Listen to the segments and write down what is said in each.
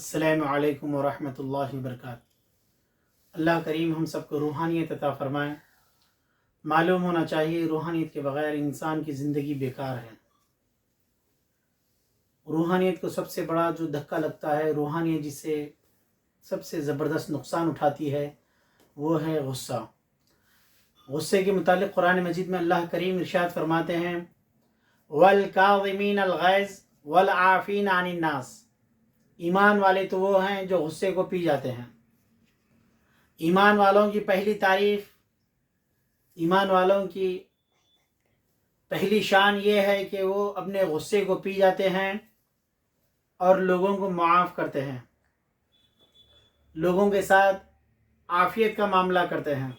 अस्सलामु अलैकुम वरहमतुल्लाहि वबरकातुहू। अल्लाह करीम हम सबको रूहानियत अता फ़रमाए। मालूम होना चाहिए रूहानियत के बग़ैर इंसान की ज़िंदगी बेकार है। रूहानियत को सबसे बड़ा जो धक्का लगता है, रूहानियत जिससे सबसे ज़बरदस्त नुकसान उठाती है, वो है गुस्सा। गुस्से के मुतालिक कुरान मजीद में अल्लाह करीम इरशाद फरमाते हैं, वल काज़िमीन अल गैज़ वल आफ़ीन अनिन नास। ईमान वाले तो वो हैं जो गुस्से को पी जाते हैं। ईमान वालों की पहली तारीफ़, ईमान वालों की पहली शान ये है कि वो अपने गुस्से को पी जाते हैं और लोगों को मुआफ़ करते हैं, लोगों के साथ आफ़ियत का मामला करते हैं।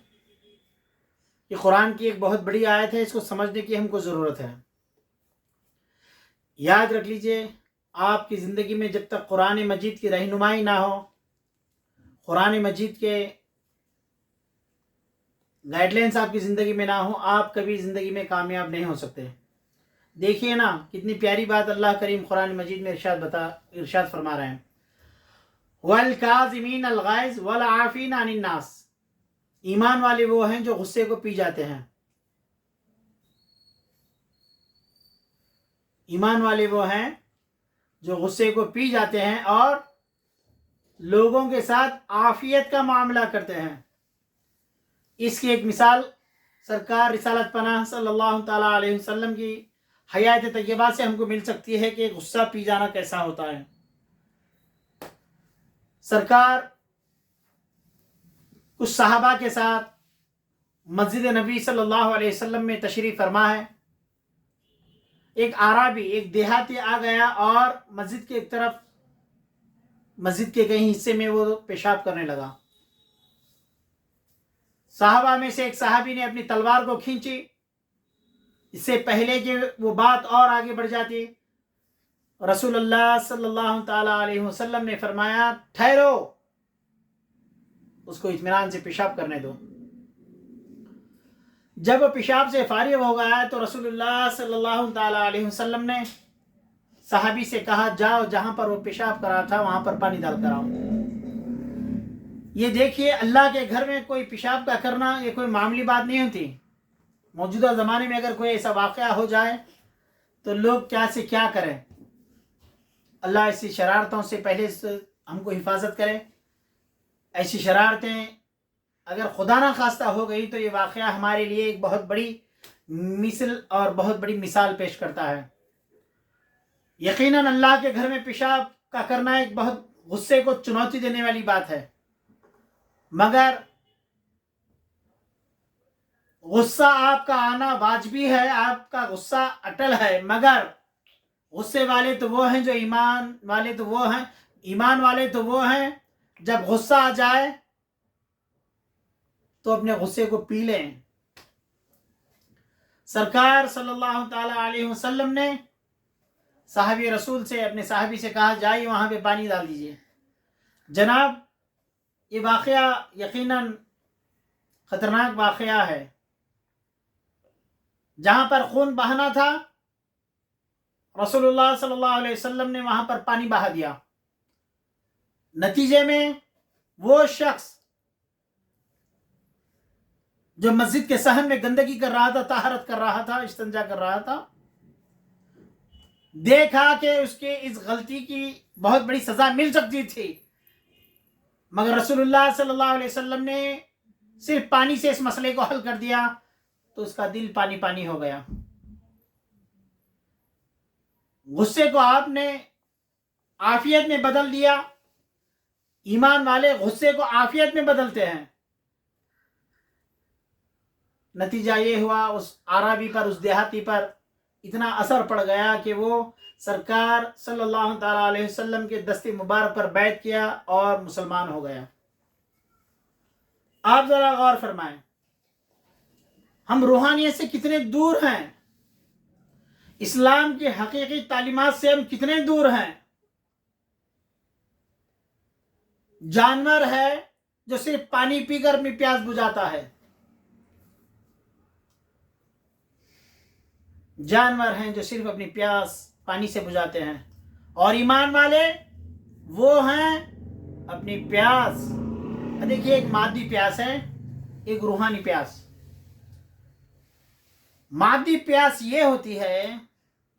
ये कुरान की एक बहुत बड़ी आयत है, इसको समझने की हमको ज़रूरत है। याद रख लीजिए, आपकी ज़िंदगी में जब तक कुरान मजीद की रहनुमाई ना हो, कुरान मजीद के गाइडलाइंस आपकी ज़िंदगी में ना हो, आप कभी ज़िंदगी में कामयाब नहीं हो सकते। देखिए ना, कितनी प्यारी बात अल्लाह करीम कुरान मजीद में इरशाद फरमा रहे हैं, वल काज़िमीन अल गैज़ वल आफ़ीन अनिन नास। ईमान वाले वो हैं जो गुस्से को पी जाते हैं। ईमान वाले वो हैं जो गुस्से को पी जाते हैं और लोगों के साथ आफियत का मामला करते हैं। इसकी एक मिसाल सरकार रिसालत पनाह सल्लल्लाहु ताला अलैहि वसल्लम की हयात तय्यबा से हमको मिल सकती है कि गुस्सा पी जाना कैसा होता है। सरकार कुछ सहाबा के साथ मस्जिद नबी सल्लल्लाहु अलैहि वसल्लम में तशरीफ़ फरमा है। एक आराबी, एक देहाती आ गया और मस्जिद के एक तरफ, मस्जिद के कहीं हिस्से में वो पेशाब करने लगा। सहाबा में से एक सहाबी ने अपनी तलवार को खींची। इससे पहले कि वो बात और आगे बढ़ जाती, रसूलुल्लाह सल्लल्लाहु ताला अलैहि वसल्लम ने फरमाया, ठहरो, उसको इत्मीनान से पेशाब करने दो। जब वो पेशाब से फारिग हो गया तो रसूलुल्लाह सल्लल्लाहु ताला अलैहि वसल्लम ने सहाबी से कहा, जाओ, जहां पर वो पेशाब करा था वहां पर पानी डाल कर आओ। ये देखिए, अल्लाह के घर में कोई पेशाब का करना ये कोई मामूली बात नहीं होती। मौजूदा ज़माने में अगर कोई ऐसा वाक़या हो जाए तो लोग क्या से क्या करें। अल्लाह ऐसी शरारतों से पहले हमको हिफाजत करे। ऐसी शरारतें अगर खुदा ना खास्ता हो गई तो ये वाक़या हमारे लिए एक बहुत बड़ी मिसल और बहुत बड़ी मिसाल पेश करता है। यकीनन अल्लाह के घर में पेशाब का करना एक बहुत गुस्से को चुनौती देने वाली बात है, मगर गुस्सा आपका आना वाजिबी है, आपका गुस्सा अटल है। मगर गुस्से वाले तो वो हैं जो ईमान वाले तो वो हैं, ईमान वाले तो वो हैं जब गुस्सा आ जाए तो अपने गुस्से को पी लें। सरकार सल्लल्लाहु ताला अलैहि वसल्लम ने साहबी रसूल से, अपने साहबी से कहा, जाइए वहाँ पे पानी डाल दीजिए। जनाब, ये वाक़या यकीनन ख़तरनाक वाक़या है। जहाँ पर खून बहाना था, रसूलुल्लाह सल्लल्लाहु अलैहि वसल्लम ने वहाँ पर पानी बहा दिया। नतीजे में वो शख्स जो मस्जिद के सहन में गंदगी कर रहा था, ताहरत कर रहा था, इस्तिंजा कर रहा था, देखा कि उसके इस गलती की बहुत बड़ी सज़ा मिल सकती थी, मगर रसूलुल्लाह सल्लल्लाहु अलैहि वसल्लम ने सिर्फ पानी से इस मसले को हल कर दिया तो उसका दिल पानी पानी हो गया। गुस्से को आपने आफियत में बदल दिया। ईमान वाले गुस्से को आफियत में बदलते हैं। नतीजा ये हुआ, उस आराबी पर, उस देहाती पर इतना असर पड़ गया कि वो सरकार सल्लल्लाहु ताला अलैहि वसल्लम के दस्ते मुबारक पर बैत किया और मुसलमान हो गया। आप जरा गौर फरमाएं, हम रूहानियत से कितने दूर हैं, इस्लाम की हकीकी तालीमात से हम कितने दूर हैं। जानवर है जो सिर्फ पानी पीकर अपनी प्यास बुझाता है। जानवर हैं जो सिर्फ अपनी प्यास पानी से बुझाते हैं। और ईमान वाले वो हैं अपनी प्यास। देखिए, एक मादी प्यास है, एक रूहानी प्यास। मादी प्यास ये होती है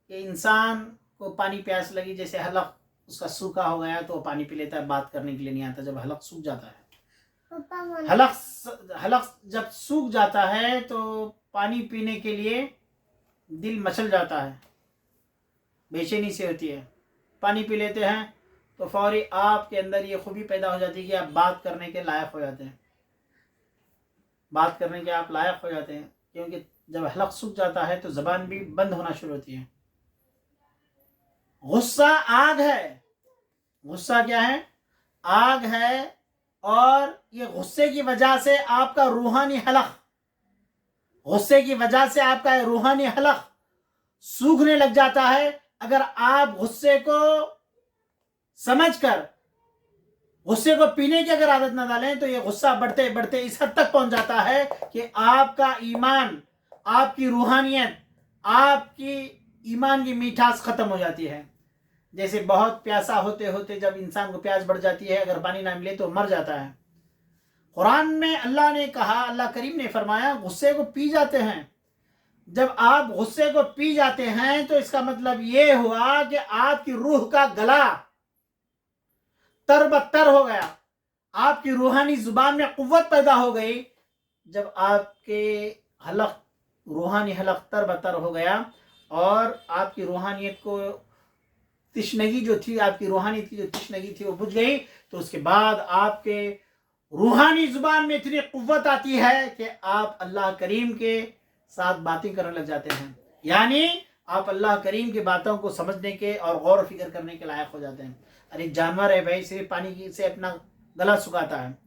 कि इंसान को पानी प्यास लगी, जैसे हलक उसका सूखा हो गया तो वो पानी पी लेता है, बात करने के लिए नहीं आता। जब हलक सूख जाता है, हलक जब सूख जाता है तो पानी पीने के लिए दिल मचल जाता है, बेचैनी से होती है। पानी पी लेते हैं तो फौरी आपके अंदर ये खूबी पैदा हो जाती है कि आप बात करने के लायक हो जाते हैं, बात करने के आप लायक हो जाते हैं। क्योंकि जब हलक सूख जाता है तो ज़बान भी बंद होना शुरू होती है। गुस्सा आग है। गुस्सा क्या है? आग है। और ये गुस्से की वजह से आपका रूहानी हलक, गुस्से की वजह से आपका रूहानी हलक सूखने लग जाता है। अगर आप गुस्से को समझकर गुस्से को पीने की अगर आदत न डालें तो ये गुस्सा बढ़ते बढ़ते इस हद तक पहुंच जाता है कि आपका ईमान, आपकी रूहानियत, आपकी ईमान की मिठास खत्म हो जाती है। जैसे बहुत प्यासा होते होते जब इंसान को प्यास बढ़ जाती है, अगर पानी ना मिले तो मर जाता है। कुरान में अल्लाह ने कहा, अल्लाह करीम ने फरमाया, गुस्से को पी जाते हैं। जब आप गुस्से को पी जाते हैं तो इसका मतलब ये हुआ कि आपकी रूह का गला तरबतर हो गया, आपकी रूहानी जुबान में कुव्वत पैदा हो गई। जब आपके हलक, रूहानी हलक तरबतर हो गया और आपकी रूहानियत को तिश्नगी जो थी, आपकी रूहानियत की जो तिश्नगी थी वो बुझ गई, तो उसके बाद आपके रूहानी जुबान में इतनी कुव्वत आती है कि आप अल्लाह करीम के साथ बातें करने लग जाते हैं। यानी आप अल्लाह करीम की बातों को समझने के और गौर फिक्र करने के लायक हो जाते हैं। अरे जानवर है भाई, सिर्फ पानी से अपना गला सुखाता है,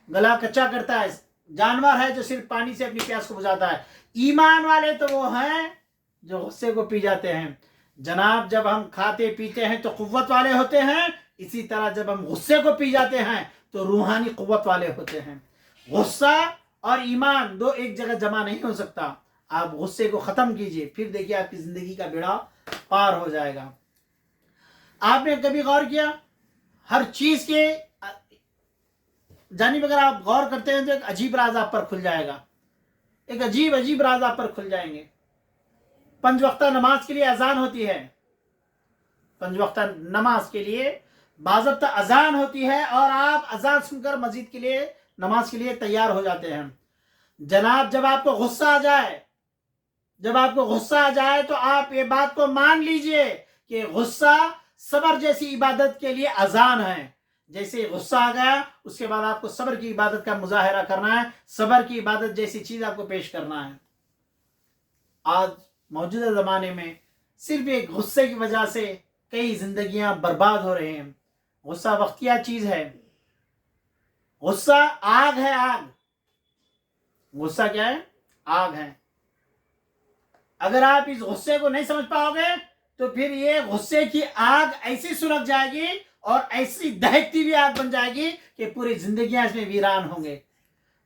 गला कच्चा करता है। जानवर है जो सिर्फ पानी से अपनी प्यास को बुझाता है। ईमान वाले तो वो हैं जो गुस्से को पी जाते हैं। जनाब, जब हम खाते पीते हैं तो कुव्वत वाले होते हैं, इसी तरह जब हम गुस्से को पी जाते हैं तो रूहानी कुव्वत वाले होते हैं। गुस्सा और ईमान दो एक जगह जमा नहीं हो सकता। आप गुस्से को खत्म कीजिए, फिर देखिए आपकी जिंदगी का बेड़ा पार हो जाएगा। आपने कभी गौर किया, हर चीज के जानिब अगर आप गौर करते हैं तो एक अजीब राज आप पर खुल जाएगा, एक अजीब अजीब राज आप पर खुल जाएंगे। 5 वक्ता नमाज के लिए अजान होती है, 5 वक्ता नमाज के लिए बाज़ाब्ता अजान होती है और आप अजान सुनकर मस्जिद के लिए, नमाज के लिए तैयार हो जाते हैं। जनाब, जब आपको गुस्सा आ जाए, जब आपको गुस्सा आ जाए तो आप ये बात को मान लीजिए कि गुस्सा सबर जैसी इबादत के लिए अजान है। जैसे गुस्सा आ गया उसके बाद आपको सबर की इबादत का मुजाहरा करना है, सबर की इबादत जैसी चीज आपको पेश करना है। आज मौजूदा ज़माने में सिर्फ एक गुस्से की वजह से कई जिंदगियां बर्बाद हो रहे हैं। गुस्सा वक्तिया चीज़ है। गुस्सा आग है, आग। गुस्सा क्या है? आग है। अगर आप इस गुस्से को नहीं समझ पाओगे तो फिर ये गुस्से की आग ऐसी सुलग जाएगी और ऐसी दहकती हुई आग बन जाएगी कि पूरी जिंदगियां इसमें वीरान होंगे।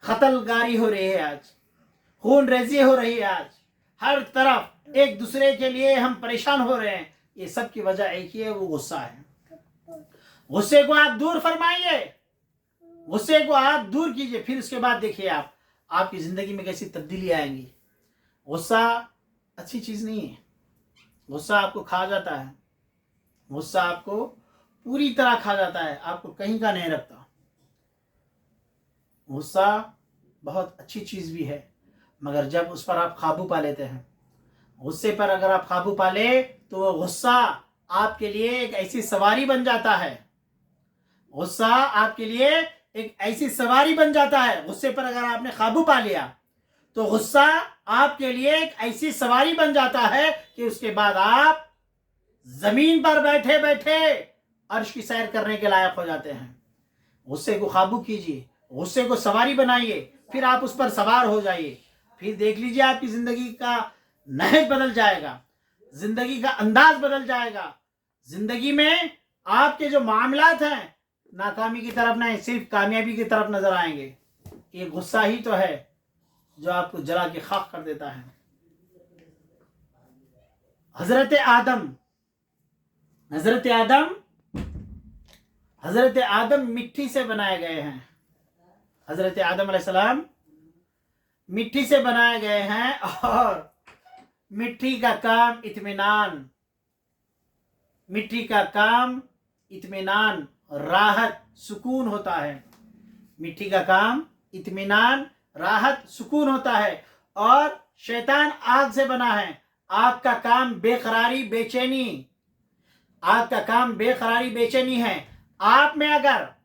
कत्लगारी हो रही है आज, खून रेजी हो रही है आज, हर तरफ एक दूसरे के लिए हम परेशान हो रहे हैं। ये सब की वजह एक ही है, वो गुस्सा है। गुस्से को आप दूर फरमाइए, गुस्से को आप दूर कीजिए, फिर उसके बाद देखिए आप आपकी जिंदगी में कैसी तब्दीली आएंगी। गुस्सा अच्छी चीज नहीं है। गुस्सा आपको खा जाता है, गुस्सा आपको पूरी तरह खा जाता है, आपको कहीं का नहीं रखता। गुस्सा बहुत अच्छी चीज भी है, मगर जब उस पर आप काबू पा लेते हैं, गुस्से पर अगर आप काबू पा ले तो वो गुस्सा आपके लिए एक ऐसी सवारी बन जाता है। गुस्सा आपके लिए एक ऐसी सवारी बन जाता है। गुस्से पर अगर आपने काबू पा लिया तो गुस्सा आपके लिए एक ऐसी सवारी बन जाता है कि उसके बाद आप जमीन पर बैठे बैठे अर्श की सैर करने के लायक हो जाते हैं। गुस्से को काबू कीजिए, गुस्से को सवारी बनाइए, फिर आप उस पर सवार हो जाइए। फिर देख लीजिए आपकी जिंदगी का नहज बदल जाएगा, जिंदगी का अंदाज बदल जाएगा। जिंदगी में आपके जो मामलात हैं नाकामी की तरफ नहीं, सिर्फ कामयाबी की तरफ नजर आएंगे। ये गुस्सा ही तो है जो आपको जला के खाक कर देता है। हजरत आदम हज़रत आदम मिट्टी से बनाए गए हैं, हज़रत आदम अलैहिस्सलाम मिट्टी से बनाए गए हैं, और मिट्टी का काम इत्मीनान, मिट्टी का काम इत्मीनान, राहत, सुकून होता है। मिट्टी का काम इत्मीनान, राहत, सुकून होता है। और शैतान आग से बना है, आग का काम बेकरारी, बेचैनी, आग का काम बेकरारी, बेचैनी है। आप में अगर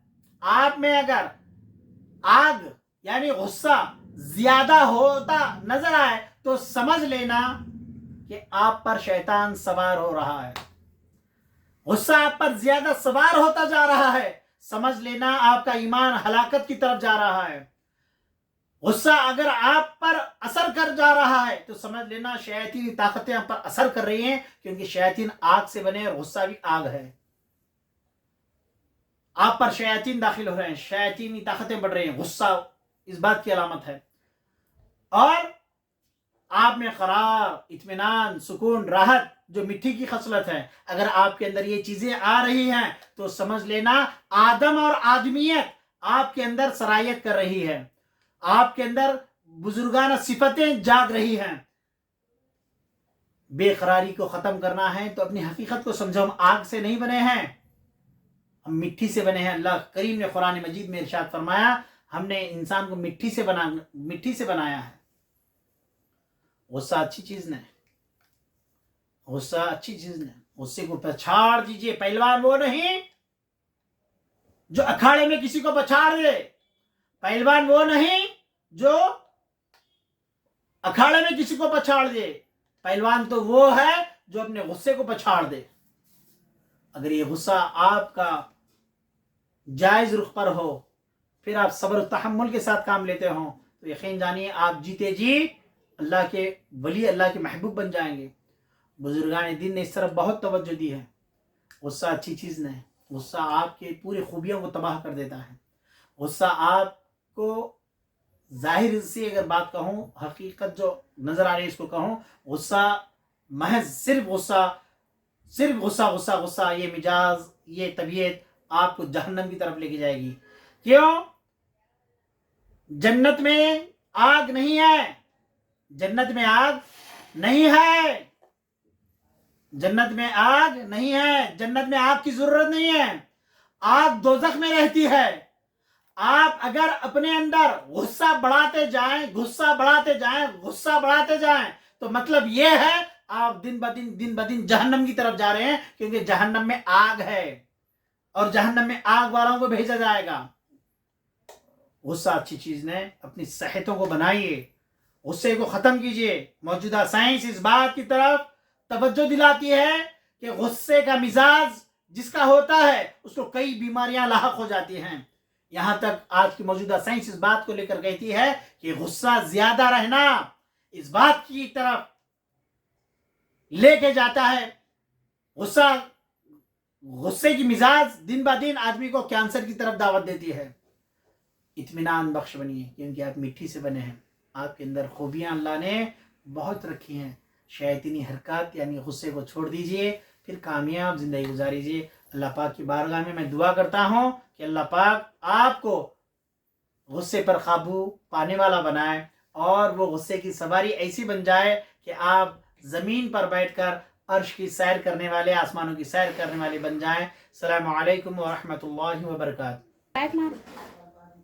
आग यानी गुस्सा ज्यादा होता नजर आए तो समझ लेना कि आप पर शैतान सवार हो रहा है। गुस्सा आप पर ज्यादा सवार होता जा रहा है, समझ लेना आपका ईमान हलाकत की तरफ जा रहा है। गुस्सा अगर आप पर असर कर जा रहा है तो समझ लेना शैतानी ताकतें आप पर असर कर रही हैं, क्योंकि शैतान आग से बने और गुस्सा भी आग है। आप पर शैतान दाखिल हो रहे हैं, शैतानी ताकतें बढ़ रही हैं, गुस्सा इस बात की अलामत है। और आप में करार, इत्मीनान, सुकून, राहत जो मिट्टी की खसलत है, अगर आपके अंदर ये चीजें आ रही हैं तो समझ लेना आदम और आदमियत आपके अंदर सरायत कर रही है, आपके अंदर बुजुर्गाना सिफतें जाग रही हैं। बेकरारी को खत्म करना है तो अपनी हकीकत को समझो, हम आग से नहीं बने हैं, हम मिट्टी से बने हैं। अल्लाह करीम ने कुरान मजीद में इरशाद फरमाया, हमने इंसान को मिट्टी से बनाया है। गुस्सा अच्छी चीज नहीं, गुस्सा अच्छी चीज नहीं, गुस्से को पछाड़ दीजिए। पहलवान वो नहीं जो अखाड़े में किसी को पछाड़ दे, पहलवान वो नहीं जो अखाड़े में किसी को पछाड़ दे, पहलवान तो वो है जो अपने गुस्से को पछाड़ दे। अगर ये गुस्सा आपका जायज रुख पर हो, फिर आप सब्र तहम्मुल के साथ काम लेते हो, तो यकीन जानिए आप जीते जी अल्लाह के वली, अल्लाह के महबूब बन जाएंगे। बुजुर्गान दीन ने इस तरफ बहुत तवज्जो दी है। गुस्सा अच्छी चीज़ नहीं, गुस्सा आपके पूरी खूबियों को तबाह कर देता है। गुस्सा आपको जाहिर से अगर बात कहूँ, हकीकत जो नज़र आ रही है इसको कहूँ, गुस्सा महज सिर्फ गुस्सा, ये मिजाज, ये तबीयत आपको जहन्नम की तरफ लेके जाएगी। क्यों? जन्नत में आग नहीं है, जन्नत में आग नहीं है, जन्नत में आग नहीं है, जन्नत में आग की जरूरत नहीं है, आग दोज़ख में रहती है। आप अगर अपने अंदर गुस्सा बढ़ाते जाएं तो मतलब ये है आप दिन ब दिन जहन्नम की तरफ जा रहे हैं, क्योंकि जहन्नम में आग है और जहन्नम में आग वालों को भेजा जाएगा। गुस्सा अच्छी चीज नहीं, अपनी सेहतों को बनाइए, गुस्से को खत्म कीजिए। मौजूदा साइंस इस बात की तरफ तवज्जो दिलाती है कि गुस्से का मिजाज जिसका होता है उसको कई बीमारियां लाहक हो जाती हैं। यहां तक आज की मौजूदा साइंस इस बात को लेकर कहती है कि गुस्सा ज्यादा रहना इस बात की तरफ लेके जाता है, गुस्से की मिजाज दिन ब दिन आदमी को कैंसर की तरफ दावत देती है। इत्मीनान बख्श बनिए, क्योंकि आप मिट्टी से बने हैं, आपके अंदर खूबियां अल्लाह ने बहुत रखी हैं। शैतानी हरकत यानी गुस्से को छोड़ दीजिए, फिर कामयाब जिंदगी गुजारिए। अल्लाह पाक की बारगाह में मैं दुआ करता हूँ कि अल्लाह पाक आपको गुस्से पर काबू पाने वाला बनाए और वो गुस्से की सवारी ऐसी बन जाए कि आप ज़मीन पर बैठकर अर्श की सैर करने वाले, आसमानों की सैर करने वाले बन जाएं। अस्सलामु अलैकुम व रहमतुल्लाहि व बरकातहू।